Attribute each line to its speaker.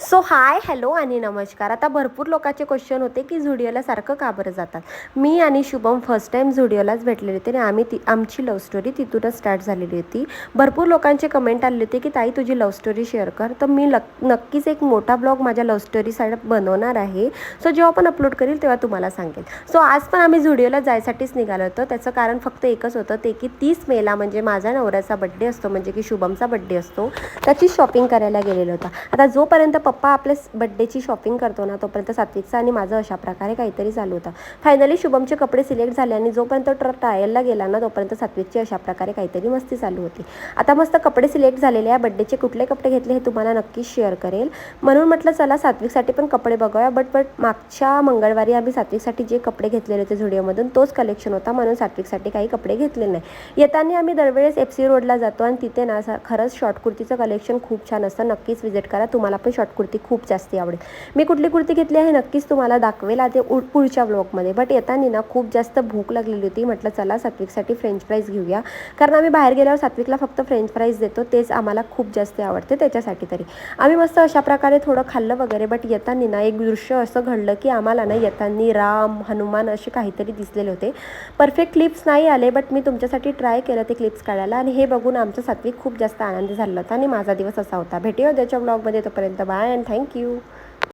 Speaker 1: So hi hello आणि नमस्कार. आता भरपूर लोकांचे क्वेश्चन होते की झुडिओला सारखं का बरं जातात. मी आणि शुभम फर्स्ट टाईम झुडिओलाच भेटलेले होते आणि आमची लव्ह स्टोरी तिथूनच स्टार्ट झालेली होती. भरपूर लोकांचे कमेंट आले होते की ताई तुझी लव्ह स्टोरी शेअर कर. तर मी नक्कीच एक मोठा ब्लॉग माझ्या लव्ह स्टोरी साईड बनवणार आहे. सो जेव्हा पण अपलोड करील तेव्हा तुम्हाला सांगेल. सो आज पण आम्ही झुडिओला जायसाठीच निघालो होतो. त्याचं कारण फक्त एकच होतं ते की 30 मेला म्हणजे माझ्या नवऱ्याचा बड्डे असतो, म्हणजे की शुभमचा बड्डे असतो, त्याची शॉपिंग करायला गेलेलो होता. आता जोपर्यंत पप्पा आपल्या बड्डेची शॉपिंग करतो ना तोपर्यंत सात्विकचा आणि माझं अशा प्रकारे काहीतरी चालू होतं. फायनली शुभमचे कपडे सिलेक्ट झाले आणि जोपर्यंत ट्रायलला गेला ना तोपर्यंत सात्विकची अशा प्रकारे काहीतरी मस्ती चालू होती. आता मस्त कपडे सिलेक्ट झालेले आहे. बड्डेचे कुठले कपडे घेतले हे तुम्हाला नक्कीच शेअर करेल. म्हणून म्हटलं चला सात्विकसाठी पण कपडे बघूया. बट मागच्या मंगळवारी आम्ही सात्विकसाठी जे कपडे घेतलेले होते झुडिओमधून तोच कलेक्शन होता, म्हणून सात्विकसाठी काही कपडे घेतले नाही. येताना आम्ही दरवेळेस FC रोडला जातो आणि तिथे ना खरंच शॉर्ट कुर्तीचं कलेक्शन खूप छान असतं. नक्कीच व्हिजिट करा. तुम्हाला पण शॉर्ट कुर्ती खूप जास्ती आवडेल. मी कुठली कुर्ती घेतली आहे नक्कीच तुम्हाला दाखवेल आता पुढच्या ब्लॉगमध्ये. बट येताना ना खूप जास्त भूक लागलेली होती. म्हटलं चला सात्विकसाठी फ्रेंच फ्राईज घेऊया, कारण आम्ही बाहेर गेल्यावर सात्विकला फक्त फ्रेंच फ्राईज देतो, तेच आम्हाला खूप जास्त आवडते. त्याच्यासाठी तरी आम्ही मस्त अशा प्रकारे थोडं खाल्लं वगैरे. बट येताना ना एक दृश्य असं घडलं की आम्हाला ना येताना राम हनुमान असे काहीतरी दिसलेले होते. परफेक्ट क्लिप्स नाही आले, बट मी तुमच्यासाठी ट्राय केलं ते क्लिप्स काढायला आणि हे बघून आमचं सात्विक खूप जास्त आनंदी झालं होता आणि माझा दिवस असा होता. भेटूया उद्याच्या ब्लॉगमध्ये. तोपर्यंत बाय अँड थँक्यू.